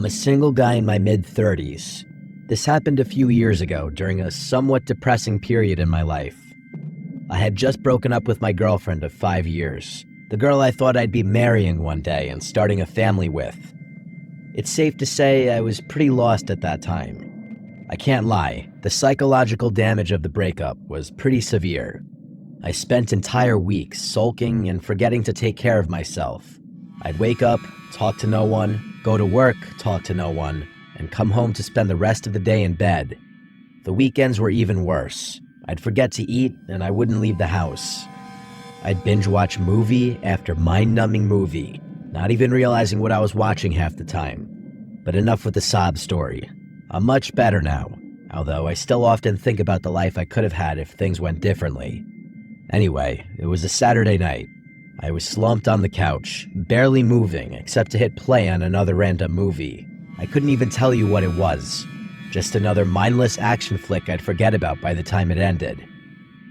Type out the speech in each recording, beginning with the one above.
I'm a single guy in my mid-30s. This happened a few years ago during a somewhat depressing period in my life. I had just broken up with my girlfriend of 5 years, the girl I thought I'd be marrying one day and starting a family with. It's safe to say I was pretty lost at that time. I can't lie, the psychological damage of the breakup was pretty severe. I spent entire weeks sulking and forgetting to take care of myself. I'd wake up, talk to no one, go to work, talk to no one, and come home to spend the rest of the day in bed. The weekends were even worse. I'd forget to eat, and I wouldn't leave the house. I'd binge watch movie after mind-numbing movie, not even realizing what I was watching half the time. But enough with the sob story. I'm much better now, although I still often think about the life I could have had if things went differently. Anyway, it was a Saturday night. I was slumped on the couch, barely moving except to hit play on another random movie. I couldn't even tell you what it was. Just another mindless action flick I'd forget about by the time it ended.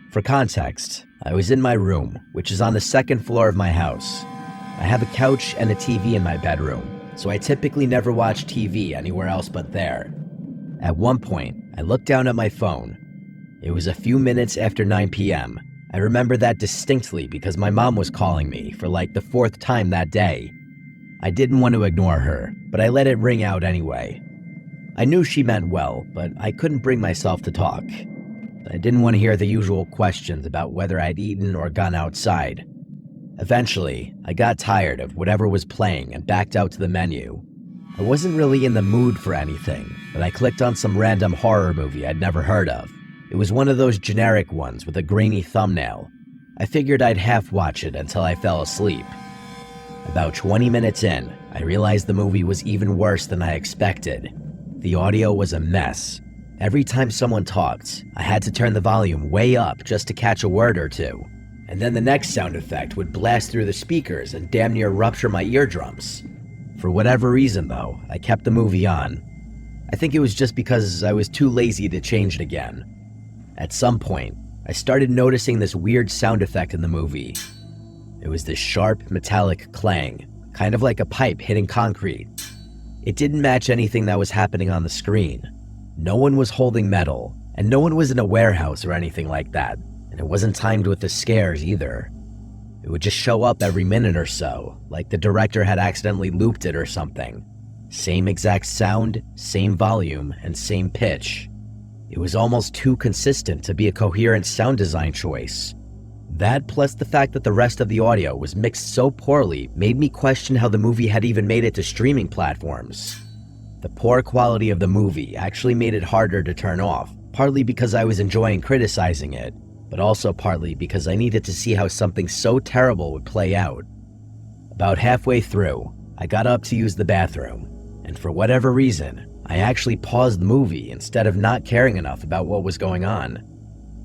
For context, I was in my room, which is on the second floor of my house. I have a couch and a TV in my bedroom, so I typically never watch TV anywhere else but there. At one point, I looked down at my phone. It was a few minutes after 9 p.m. I remember that distinctly because my mom was calling me for like the 4th time that day. I didn't want to ignore her, but I let it ring out anyway. I knew she meant well, but I couldn't bring myself to talk. I didn't want to hear the usual questions about whether I'd eaten or gone outside. Eventually, I got tired of whatever was playing and backed out to the menu. I wasn't really in the mood for anything, but I clicked on some random horror movie I'd never heard of. It was one of those generic ones with a grainy thumbnail. I figured I'd half watch it until I fell asleep. About 20 minutes in, I realized the movie was even worse than I expected. The audio was a mess. Every time someone talked, I had to turn the volume way up just to catch a word or two. And then the next sound effect would blast through the speakers and damn near rupture my eardrums. For whatever reason though, I kept the movie on. I think it was just because I was too lazy to change it again. At some point, I started noticing this weird sound effect in the movie. It was this sharp, metallic clang, kind of like a pipe hitting concrete. It didn't match anything that was happening on the screen. No one was holding metal, and no one was in a warehouse or anything like that, and it wasn't timed with the scares either. It would just show up every minute or so, like the director had accidentally looped it or something. Same exact sound, same volume, and same pitch. It was almost too consistent to be a coherent sound design choice. That plus the fact that the rest of the audio was mixed so poorly made me question how the movie had even made it to streaming platforms. The poor quality of the movie actually made it harder to turn off, partly because I was enjoying criticizing it, but also partly because I needed to see how something so terrible would play out. About halfway through, I got up to use the bathroom, and for whatever reason, I actually paused the movie instead of not caring enough about what was going on.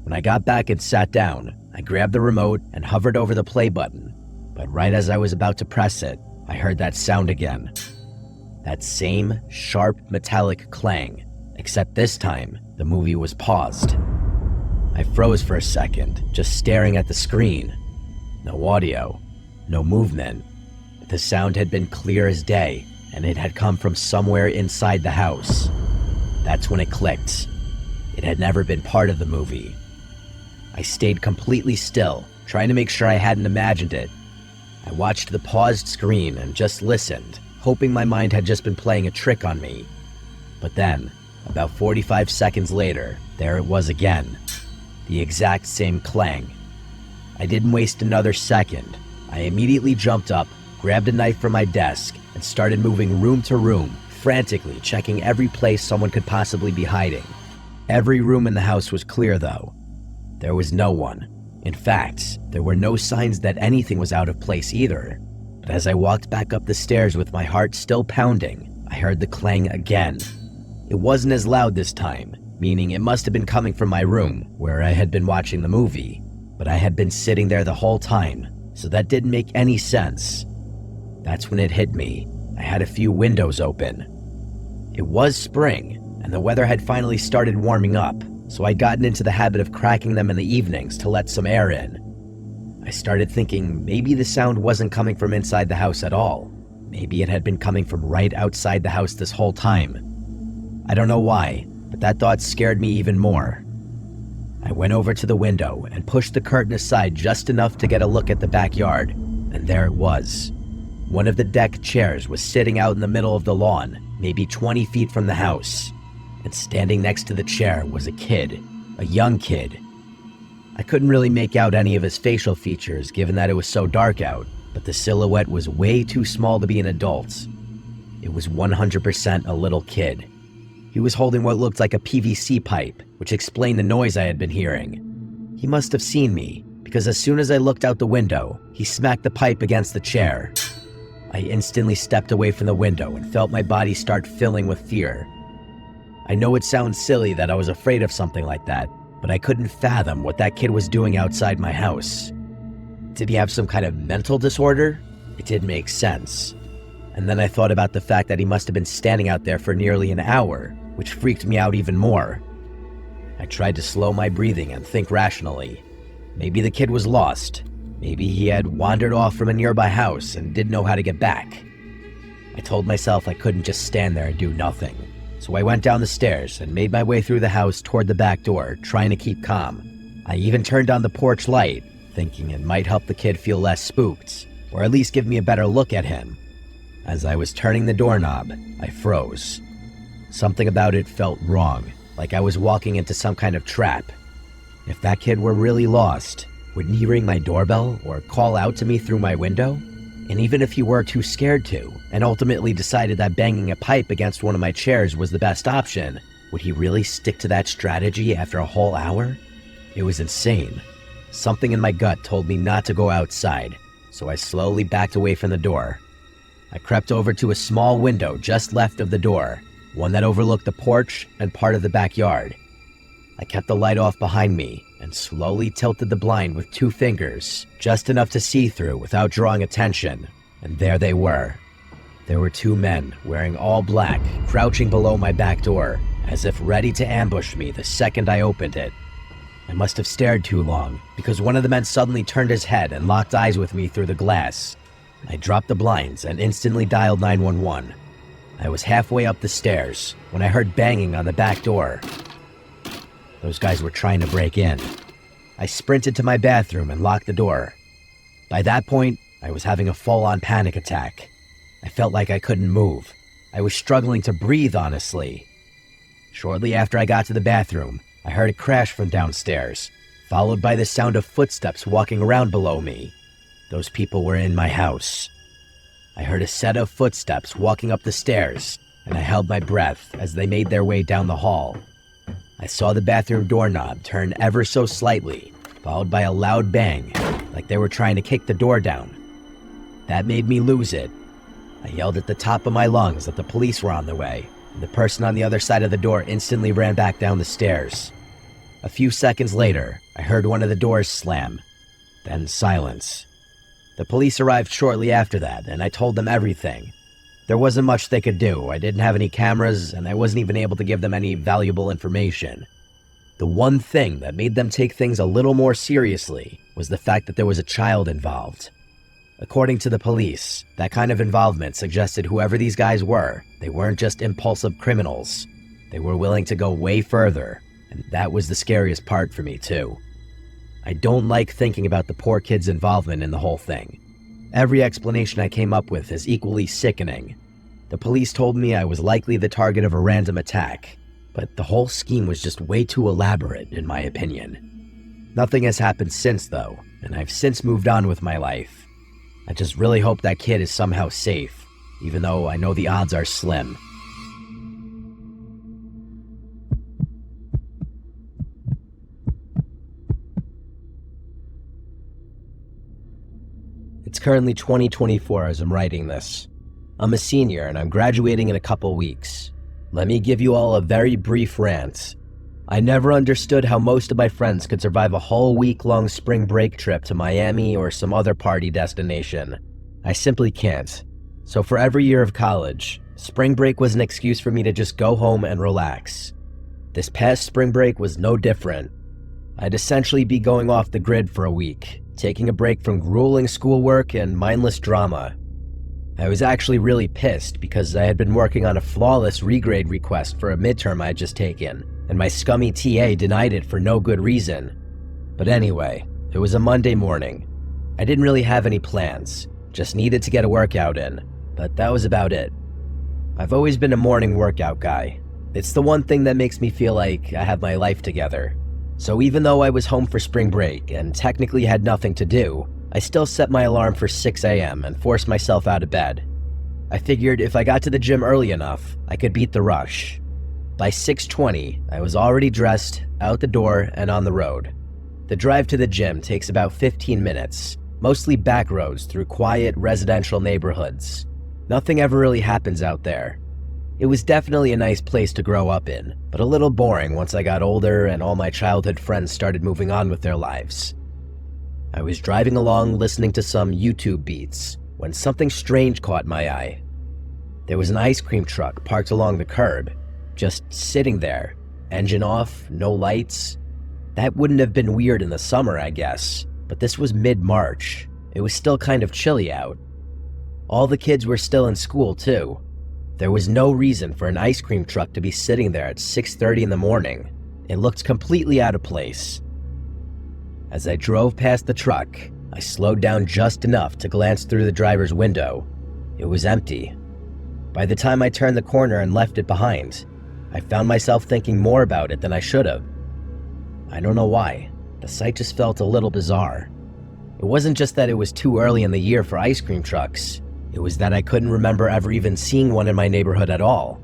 When I got back and sat down, I grabbed the remote and hovered over the play button, but right as I was about to press it, I heard that sound again. That same sharp metallic clang, except this time, the movie was paused. I froze for a second, just staring at the screen. No audio, no movement. The sound had been clear as day, and it had come from somewhere inside the house. That's when it clicked. It had never been part of the movie. I stayed completely still, trying to make sure I hadn't imagined it. I watched the paused screen and just listened, hoping my mind had just been playing a trick on me. But then, about 45 seconds later, there it was again. The exact same clang. I didn't waste another second. I immediately jumped up, grabbed a knife from my desk, and started moving room to room, frantically checking every place someone could possibly be hiding. Every room in the house was clear though. There was no one. In fact, there were no signs that anything was out of place either. But as I walked back up the stairs with my heart still pounding, I heard the clang again. It wasn't as loud this time, meaning it must have been coming from my room, where I had been watching the movie. But I had been sitting there the whole time, so that didn't make any sense. That's when it hit me. I had a few windows open. It was spring, and the weather had finally started warming up, so I'd gotten into the habit of cracking them in the evenings to let some air in. I started thinking maybe the sound wasn't coming from inside the house at all. maybe it had been coming from right outside the house this whole time. I don't know why, but that thought scared me even more. I went over to the window and pushed the curtain aside just enough to get a look at the backyard, and there it was. One of the deck chairs was sitting out in the middle of the lawn, maybe 20 feet from the house, and standing next to the chair was a kid, a young kid. I couldn't really make out any of his facial features given that it was so dark out, but the silhouette was way too small to be an adult. It was 100% a little kid. He was holding what looked like a PVC pipe, which explained the noise I had been hearing. He must have seen me, because as soon as I looked out the window, he smacked the pipe against the chair. I instantly stepped away from the window and felt my body start filling with fear. I know it sounds silly that I was afraid of something like that, but I couldn't fathom what that kid was doing outside my house. Did he have some kind of mental disorder? It didn't make sense. And then I thought about the fact that he must have been standing out there for nearly an hour, which freaked me out even more. I tried to slow my breathing and think rationally. Maybe the kid was lost. Maybe he had wandered off from a nearby house and didn't know how to get back. I told myself I couldn't just stand there and do nothing. So I went down the stairs and made my way through the house toward the back door, trying to keep calm. I even turned on the porch light, thinking it might help the kid feel less spooked, or at least give me a better look at him. As I was turning the doorknob, I froze. Something about it felt wrong, like I was walking into some kind of trap. If that kid were really lost, wouldn't he ring my doorbell or call out to me through my window? And even if he were too scared to, and ultimately decided that banging a pipe against one of my chairs was the best option, would he really stick to that strategy after a whole hour? It was insane. Something in my gut told me not to go outside, so I slowly backed away from the door. I crept over to a small window just left of the door, one that overlooked the porch and part of the backyard. I kept the light off behind me and slowly tilted the blind with 2 fingers, just enough to see through without drawing attention, and there they were. There were 2 men wearing all black, crouching below my back door, as if ready to ambush me the second I opened it. I must have stared too long, because one of the men suddenly turned his head and locked eyes with me through the glass. I dropped the blinds and instantly dialed 911. I was halfway up the stairs when I heard banging on the back door. Those guys were trying to break in. I sprinted to my bathroom and locked the door. By that point, I was having a full-on panic attack. I felt like I couldn't move. I was struggling to breathe, honestly. Shortly after I got to the bathroom, I heard a crash from downstairs, followed by the sound of footsteps walking around below me. Those people were in my house. I heard a set of footsteps walking up the stairs, and I held my breath as they made their way down the hall. I saw the bathroom doorknob turn ever so slightly, followed by a loud bang, like they were trying to kick the door down. That made me lose it. I yelled at the top of my lungs that the police were on their way, and the person on the other side of the door instantly ran back down the stairs. A few seconds later, I heard one of the doors slam, then silence. The police arrived shortly after that, and I told them everything. There wasn't much they could do. I didn't have any cameras, and I wasn't even able to give them any valuable information. The one thing that made them take things a little more seriously was the fact that there was a child involved. According to the police, that kind of involvement suggested whoever these guys were, they weren't just impulsive criminals. They were willing to go way further, and that was the scariest part for me too. I don't like thinking about the poor kid's involvement in the whole thing. Every explanation I came up with is equally sickening. The police told me I was likely the target of a random attack, but the whole scheme was just way too elaborate, in my opinion. Nothing has happened since, though, and I've since moved on with my life. I just really hope that kid is somehow safe, even though I know the odds are slim. It's currently 2024 as I'm writing this. I'm a senior and I'm graduating in a couple weeks. Let me give you all a very brief rant. I never understood how most of my friends could survive a whole week-long spring break trip to Miami or some other party destination. I simply can't. So for every year of college, spring break was an excuse for me to just go home and relax. This past spring break was no different. I'd essentially be going off the grid for a week, taking a break from grueling schoolwork and mindless drama. I was actually really pissed because I had been working on a flawless regrade request for a midterm I had just taken, and my scummy TA denied it for no good reason. But anyway, it was a Monday morning. I didn't really have any plans, just needed to get a workout in, but that was about it. I've always been a morning workout guy. It's the one thing that makes me feel like I have my life together. So even though I was home for spring break and technically had nothing to do, I still set my alarm for 6 a.m. and forced myself out of bed. I figured if I got to the gym early enough, I could beat the rush. By 6:20, I was already dressed, out the door, and on the road. The drive to the gym takes about 15 minutes, mostly back roads through quiet residential neighborhoods. Nothing ever really happens out there. It was definitely a nice place to grow up in, but a little boring once I got older and all my childhood friends started moving on with their lives. I was driving along listening to some YouTube beats when something strange caught my eye. There was an ice cream truck parked along the curb, just sitting there, engine off, no lights. That wouldn't have been weird in the summer, I guess, but this was mid-March. It was still kind of chilly out. All the kids were still in school, too. There was no reason for an ice cream truck to be sitting there at 6:30 in the morning. It looked completely out of place. As I drove past the truck, I slowed down just enough to glance through the driver's window. It was empty. By the time I turned the corner and left it behind, I found myself thinking more about it than I should have. I don't know why. The sight just felt a little bizarre. It wasn't just that it was too early in the year for ice cream trucks. It was that I couldn't remember ever even seeing one in my neighborhood at all.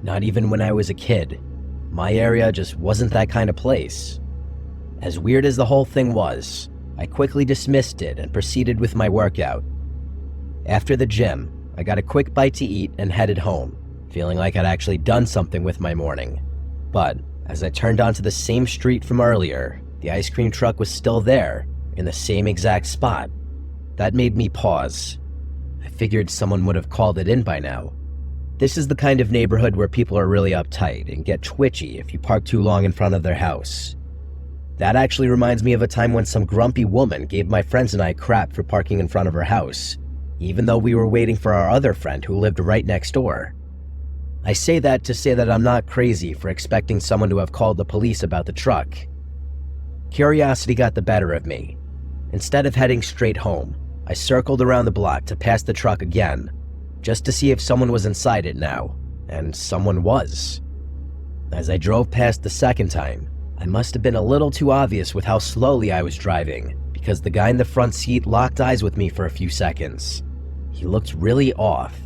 Not even when I was a kid. My area just wasn't that kind of place. As weird as the whole thing was, I quickly dismissed it and proceeded with my workout. After the gym, I got a quick bite to eat and headed home, feeling like I'd actually done something with my morning. But as I turned onto the same street from earlier, the ice cream truck was still there, in the same exact spot. That made me pause. I figured someone would have called it in by now. This is the kind of neighborhood where people are really uptight and get twitchy if you park too long in front of their house. That actually reminds me of a time when some grumpy woman gave my friends and I crap for parking in front of her house, even though we were waiting for our other friend who lived right next door. I say that to say that I'm not crazy for expecting someone to have called the police about the truck. Curiosity got the better of me. Instead of heading straight home, I circled around the block to pass the truck again, just to see if someone was inside it now, and someone was. As I drove past the second time, I must have been a little too obvious with how slowly I was driving, because the guy in the front seat locked eyes with me for a few seconds. He looked really off.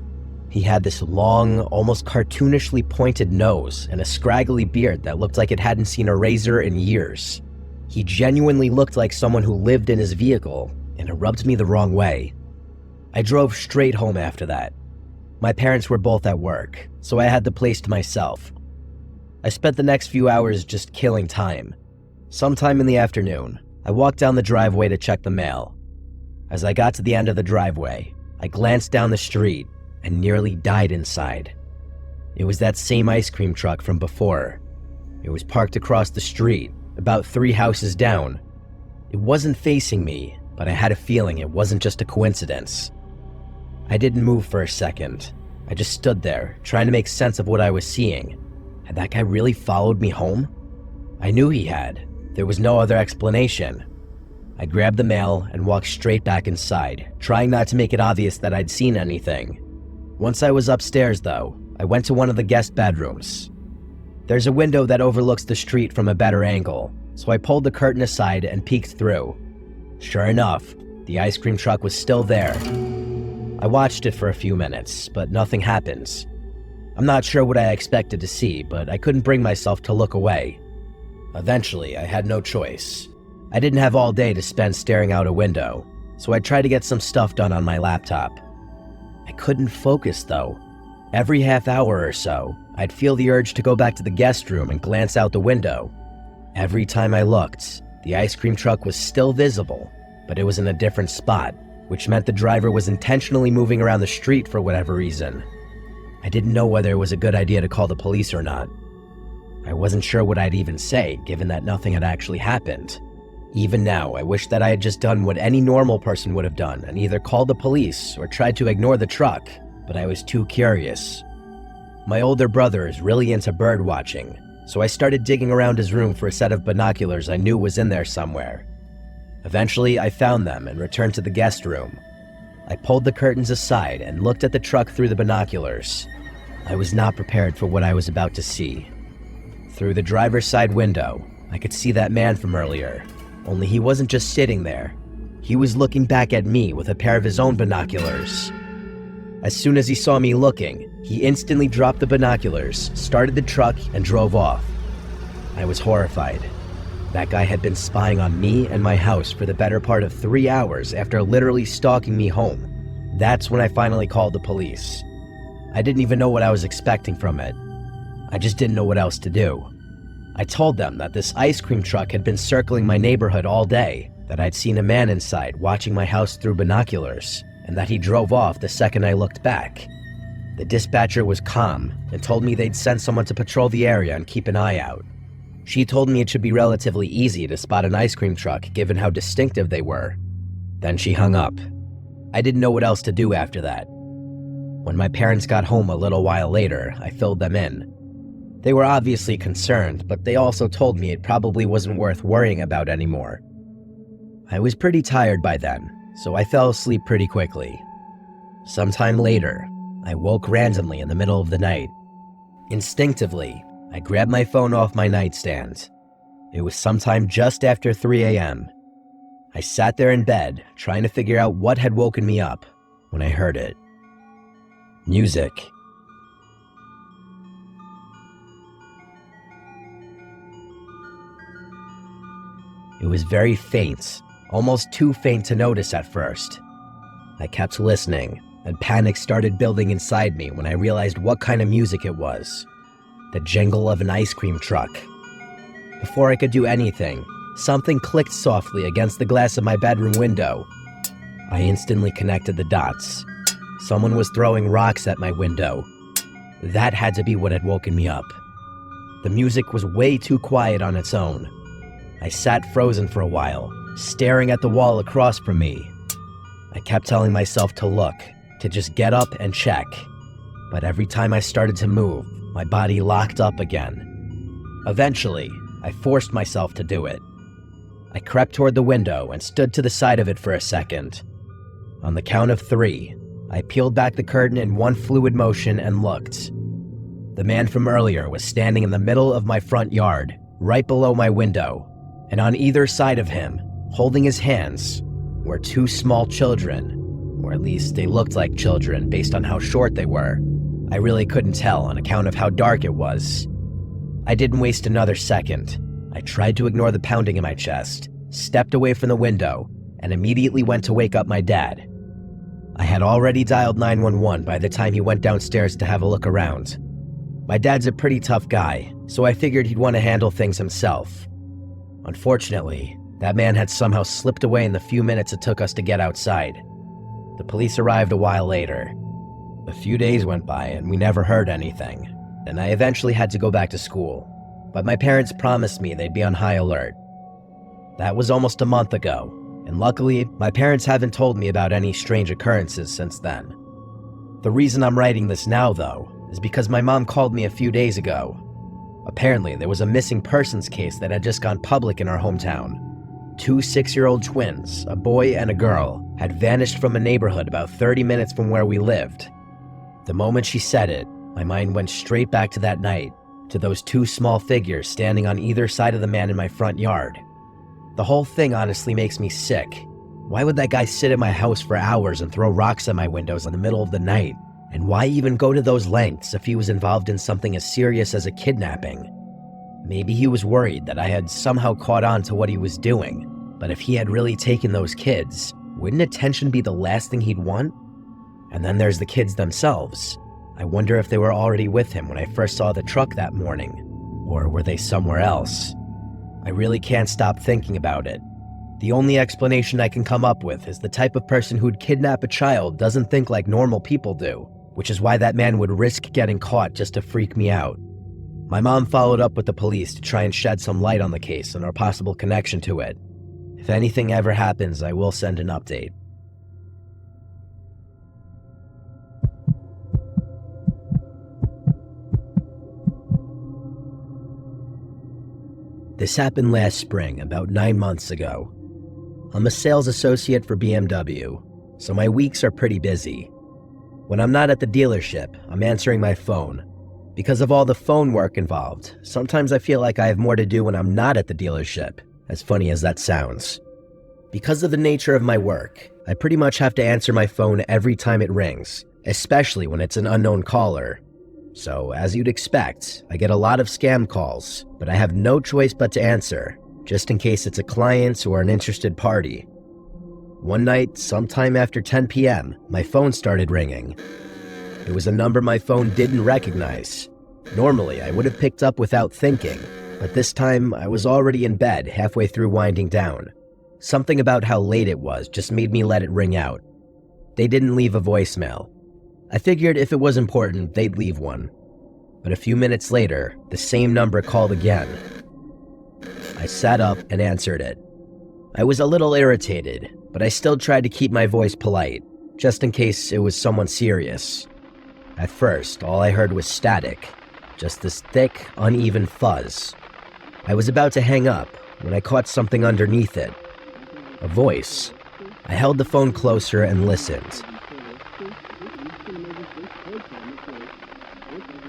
He had this long, almost cartoonishly pointed nose and a scraggly beard that looked like it hadn't seen a razor in years. He genuinely looked like someone who lived in his vehicle, and it rubbed me the wrong way. I drove straight home after that. My parents were both at work, so I had the place to myself. I spent the next few hours just killing time. Sometime in the afternoon, I walked down the driveway to check the mail. As I got to the end of the driveway, I glanced down the street and nearly died inside. It was that same ice cream truck from before. It was parked across the street, about 3 houses down. It wasn't facing me, but I had a feeling it wasn't just a coincidence. I didn't move for a second. I just stood there, trying to make sense of what I was seeing. Had that guy really followed me home? I knew he had. There was no other explanation. I grabbed the mail and walked straight back inside, trying not to make it obvious that I'd seen anything. Once I was upstairs, though, I went to one of the guest bedrooms. There's a window that overlooks the street from a better angle, so I pulled the curtain aside and peeked through. Sure enough, the ice cream truck was still there. I watched it for a few minutes, but nothing happened. I'm not sure what I expected to see, but I couldn't bring myself to look away. Eventually, I had no choice. I didn't have all day to spend staring out a window, so I tried to get some stuff done on my laptop. I couldn't focus, though. Every half hour or so, I'd feel the urge to go back to the guest room and glance out the window. Every time I looked, the ice cream truck was still visible, but it was in a different spot, which meant the driver was intentionally moving around the street for whatever reason. I didn't know whether it was a good idea to call the police or not. I wasn't sure what I'd even say, given that nothing had actually happened. Even now, I wish that I had just done what any normal person would have done and either called the police or tried to ignore the truck, but I was too curious. My older brother is really into bird watching, so I started digging around his room for a set of binoculars I knew was in there somewhere. Eventually, I found them and returned to the guest room. I pulled the curtains aside and looked at the truck through the binoculars. I was not prepared for what I was about to see. Through the driver's side window, I could see that man from earlier, only he wasn't just sitting there. He was looking back at me with a pair of his own binoculars. As soon as he saw me looking, he instantly dropped the binoculars, started the truck, and drove off. I was horrified. That guy had been spying on me and my house for the better part of 3 hours after literally stalking me home. That's when I finally called the police. I didn't even know what I was expecting from it. I just didn't know what else to do. I told them that this ice cream truck had been circling my neighborhood all day, that I'd seen a man inside watching my house through binoculars, and that he drove off the second I looked back. The dispatcher was calm and told me they'd send someone to patrol the area and keep an eye out. She told me it should be relatively easy to spot an ice cream truck given how distinctive they were. Then she hung up. I didn't know what else to do after that. When my parents got home a little while later, I filled them in. They were obviously concerned, but they also told me it probably wasn't worth worrying about anymore. I was pretty tired by then, so I fell asleep pretty quickly. Sometime later, I woke randomly in the middle of the night. Instinctively, I grabbed my phone off my nightstand. It was sometime just after 3 a.m. I sat there in bed, trying to figure out what had woken me up, when I heard it. Music. It was very faint, almost too faint to notice at first. I kept listening, and panic started building inside me when I realized what kind of music it was. The jingle of an ice cream truck. Before I could do anything, something clicked softly against the glass of my bedroom window. I instantly connected the dots. Someone was throwing rocks at my window. That had to be what had woken me up. The music was way too quiet on its own. I sat frozen for a while, staring at the wall across from me. I kept telling myself to look, to just get up and check. But every time I started to move, my body locked up again. Eventually, I forced myself to do it. I crept toward the window and stood to the side of it for a second. On the count of 3, I peeled back the curtain in one fluid motion and looked. The man from earlier was standing in the middle of my front yard, right below my window, and on either side of him, holding his hands, were 2 small children, or at least they looked like children based on how short they were. I really couldn't tell on account of how dark it was. I didn't waste another second. I tried to ignore the pounding in my chest, stepped away from the window, and immediately went to wake up my dad. I had already dialed 911 by the time he went downstairs to have a look around. My dad's a pretty tough guy, so I figured he'd want to handle things himself. Unfortunately, that man had somehow slipped away in the few minutes it took us to get outside. The police arrived a while later. A few days went by and we never heard anything, and I eventually had to go back to school, but my parents promised me they'd be on high alert. That was almost a month ago, and luckily, my parents haven't told me about any strange occurrences since then. The reason I'm writing this now, though, is because my mom called me a few days ago. Apparently, there was a missing persons case that had just gone public in our hometown. 2 6-year-old twins, a boy and a girl, had vanished from a neighborhood about 30 minutes from where we lived. The moment she said it, my mind went straight back to that night, to those 2 small figures standing on either side of the man in my front yard. The whole thing honestly makes me sick. Why would that guy sit at my house for hours and throw rocks at my windows in the middle of the night? And why even go to those lengths if he was involved in something as serious as a kidnapping? Maybe he was worried that I had somehow caught on to what he was doing, but if he had really taken those kids, wouldn't attention be the last thing he'd want? And then there's the kids themselves. I wonder if they were already with him when I first saw the truck that morning, or were they somewhere else? I really can't stop thinking about it. The only explanation I can come up with is the type of person who'd kidnap a child doesn't think like normal people do, which is why that man would risk getting caught just to freak me out. My mom followed up with the police to try and shed some light on the case and our possible connection to it. If anything ever happens, I will send an update. This happened last spring, about 9 months ago. I'm a sales associate for BMW, so my weeks are pretty busy. When I'm not at the dealership, I'm answering my phone. Because of all the phone work involved, sometimes I feel like I have more to do when I'm not at the dealership, as funny as that sounds. Because of the nature of my work, I pretty much have to answer my phone every time it rings, especially when it's an unknown caller. So, as you'd expect, I get a lot of scam calls, but I have no choice but to answer, just in case it's a client or an interested party. One night, sometime after 10 p.m., my phone started ringing. It was a number my phone didn't recognize. Normally, I would have picked up without thinking, but this time I was already in bed halfway through winding down. Something about how late it was just made me let it ring out. They didn't leave a voicemail. I figured if it was important, they'd leave one. But a few minutes later, the same number called again. I sat up and answered it. I was a little irritated, but I still tried to keep my voice polite, just in case it was someone serious. At first, all I heard was static, just this thick, uneven fuzz. I was about to hang up when I caught something underneath it. A voice. I held the phone closer and listened.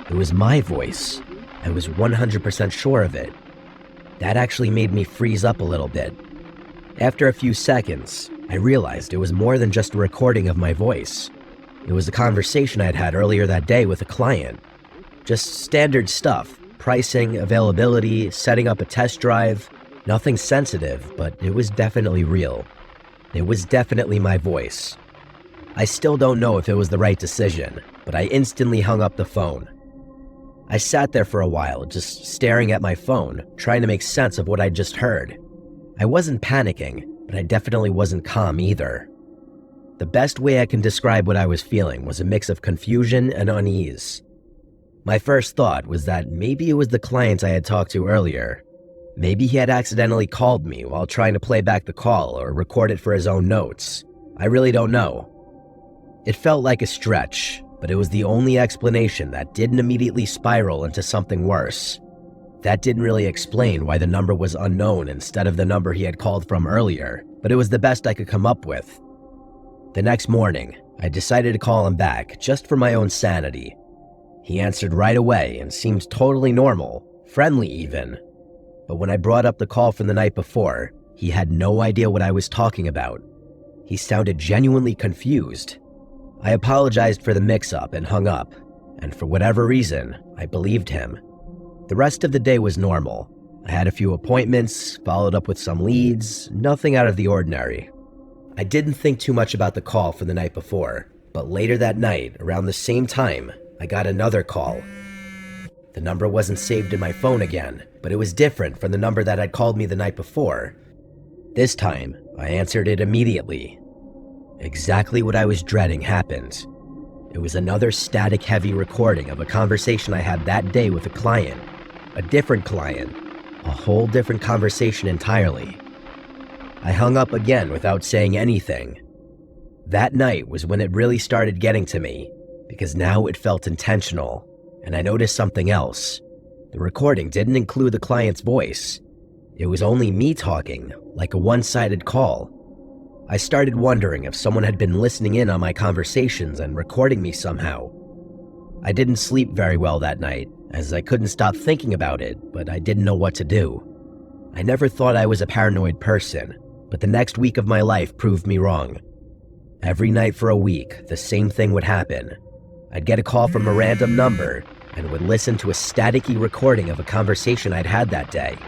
It was my voice. I was 100% sure of it. That actually made me freeze up a little bit. After a few seconds, I realized it was more than just a recording of my voice. It was a conversation I'd had earlier that day with a client. Just standard stuff, pricing, availability, setting up a test drive. Nothing sensitive, but it was definitely real. It was definitely my voice. I still don't know if it was the right decision, but I instantly hung up the phone. I sat there for a while, just staring at my phone, trying to make sense of what I'd just heard. I wasn't panicking, but I definitely wasn't calm either. The best way I can describe what I was feeling was a mix of confusion and unease. My first thought was that maybe it was the client I had talked to earlier. Maybe he had accidentally called me while trying to play back the call or record it for his own notes. I really don't know. It felt like a stretch, but it was the only explanation that didn't immediately spiral into something worse. That didn't really explain why the number was unknown instead of the number he had called from earlier, but it was the best I could come up with. The next morning, I decided to call him back just for my own sanity. He answered right away and seemed totally normal, friendly even. But when I brought up the call from the night before, he had no idea what I was talking about. He sounded genuinely confused. I apologized for the mix-up and hung up, and for whatever reason, I believed him. The rest of the day was normal. I had a few appointments, followed up with some leads, nothing out of the ordinary. I didn't think too much about the call from the night before, but later that night, around the same time, I got another call. The number wasn't saved in my phone again, but it was different from the number that had called me the night before. This time, I answered it immediately. Exactly what I was dreading happened. It was another static-heavy recording of a conversation I had that day with a client. A different client. A whole different conversation entirely. I hung up again without saying anything. That night was when it really started getting to me, because now it felt intentional, and I noticed something else. The recording didn't include the client's voice. It was only me talking, like a one-sided call. I started wondering if someone had been listening in on my conversations and recording me somehow. I didn't sleep very well that night, as I couldn't stop thinking about it, but I didn't know what to do. I never thought I was a paranoid person, but the next week of my life proved me wrong. Every night for a week, the same thing would happen. I'd get a call from a random number and would listen to a staticky recording of a conversation I'd had that day.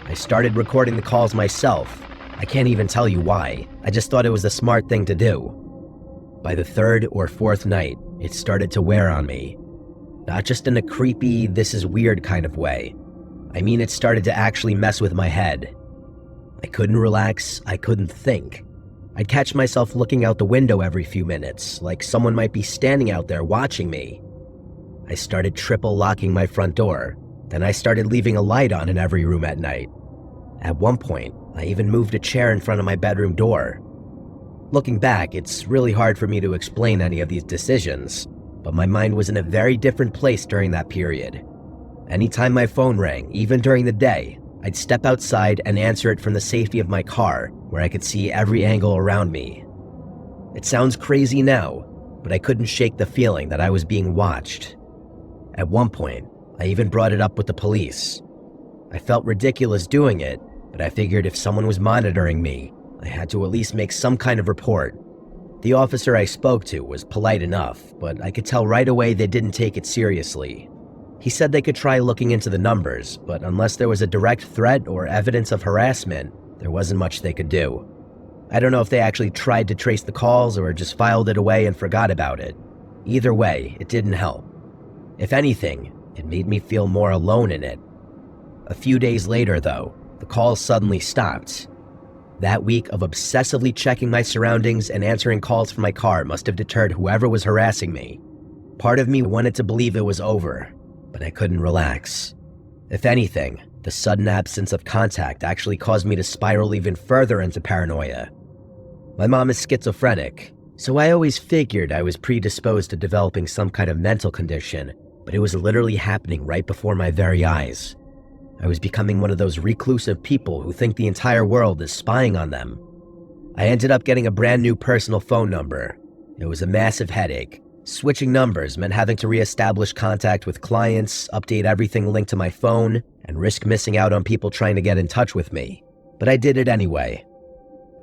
I started recording the calls myself. I can't even tell you why. I just thought it was the smart thing to do. By the third or fourth night, it started to wear on me. Not just in a creepy, this is weird kind of way. I mean, it started to actually mess with my head. I couldn't relax, I couldn't think. I'd catch myself looking out the window every few minutes, like someone might be standing out there watching me. I started triple locking my front door. Then I started leaving a light on in every room at night. At one point, I even moved a chair in front of my bedroom door. Looking back, it's really hard for me to explain any of these decisions, but my mind was in a very different place during that period. Anytime my phone rang, even during the day, I'd step outside and answer it from the safety of my car, where I could see every angle around me. It sounds crazy now, but I couldn't shake the feeling that I was being watched. At one point, I even brought it up with the police. I felt ridiculous doing it, but I figured if someone was monitoring me, I had to at least make some kind of report. The officer I spoke to was polite enough, but I could tell right away they didn't take it seriously. He said they could try looking into the numbers, but unless there was a direct threat or evidence of harassment, there wasn't much they could do. I don't know if they actually tried to trace the calls or just filed it away and forgot about it. Either way, it didn't help. If anything, it made me feel more alone in it. A few days later, though, the calls suddenly stopped. That week of obsessively checking my surroundings and answering calls from my car must have deterred whoever was harassing me. Part of me wanted to believe it was over, but I couldn't relax. If anything, the sudden absence of contact actually caused me to spiral even further into paranoia. My mom is schizophrenic, so I always figured I was predisposed to developing some kind of mental condition, but it was literally happening right before my very eyes. I was becoming one of those reclusive people who think the entire world is spying on them. I ended up getting a brand new personal phone number. It was a massive headache. Switching numbers meant having to reestablish contact with clients, update everything linked to my phone, and risk missing out on people trying to get in touch with me. But I did it anyway.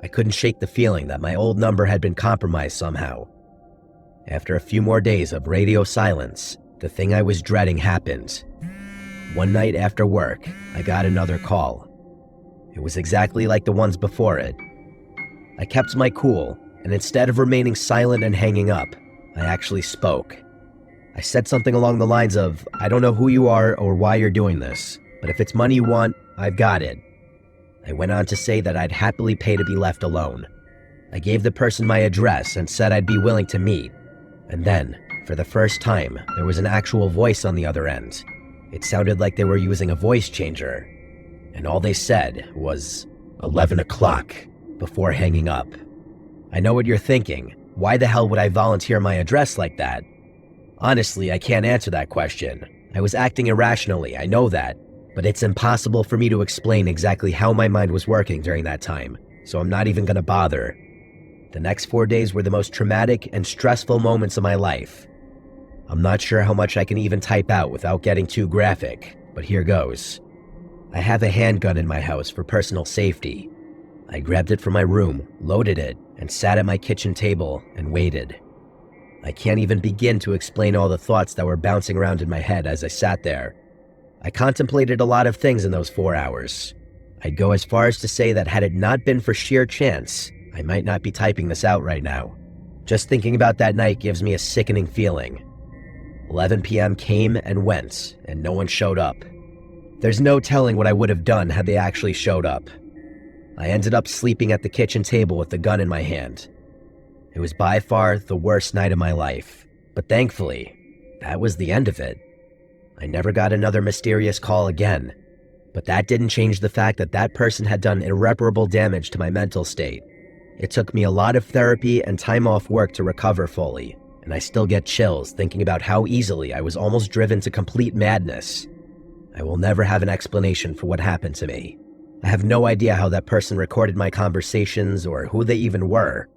I couldn't shake the feeling that my old number had been compromised somehow. After a few more days of radio silence, the thing I was dreading happened. One night after work, I got another call. It was exactly like the ones before it. I kept my cool, and instead of remaining silent and hanging up, I actually spoke. I said something along the lines of, "I don't know who you are or why you're doing this, but if it's money you want, I've got it." I went on to say that I'd happily pay to be left alone. I gave the person my address and said I'd be willing to meet. And then, for the first time, there was an actual voice on the other end. It sounded like they were using a voice changer. And all they said was, 11 o'clock, before hanging up. I know what you're thinking. Why the hell would I volunteer my address like that? Honestly, I can't answer that question. I was acting irrationally, I know that. But it's impossible for me to explain exactly how my mind was working during that time, so I'm not even gonna bother. The next 4 days were the most traumatic and stressful moments of my life. I'm not sure how much I can even type out without getting too graphic, but here goes. I have a handgun in my house for personal safety. I grabbed it from my room, loaded it, and sat at my kitchen table and waited. I can't even begin to explain all the thoughts that were bouncing around in my head as I sat there. I contemplated a lot of things in those 4 hours. I'd go as far as to say that had it not been for sheer chance, I might not be typing this out right now. Just thinking about that night gives me a sickening feeling. 11 p.m. came and went, and no one showed up. There's no telling what I would have done had they actually showed up. I ended up sleeping at the kitchen table with the gun in my hand. It was by far the worst night of my life, but thankfully, that was the end of it. I never got another mysterious call again, but that didn't change the fact that that person had done irreparable damage to my mental state. It took me a lot of therapy and time off work to recover fully, and I still get chills thinking about how easily I was almost driven to complete madness. I will never have an explanation for what happened to me. I have no idea how that person recorded my conversations or who they even were.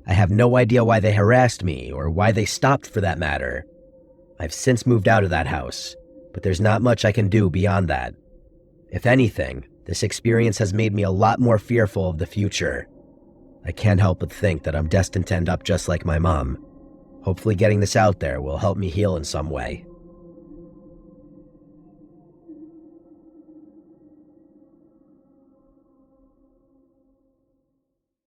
I have no idea why they harassed me or why they stopped for that matter. I've since moved out of that house, but there's not much I can do beyond that. If anything, this experience has made me a lot more fearful of the future. I can't help but think that I'm destined to end up just like my mom. Hopefully getting this out there will help me heal in some way.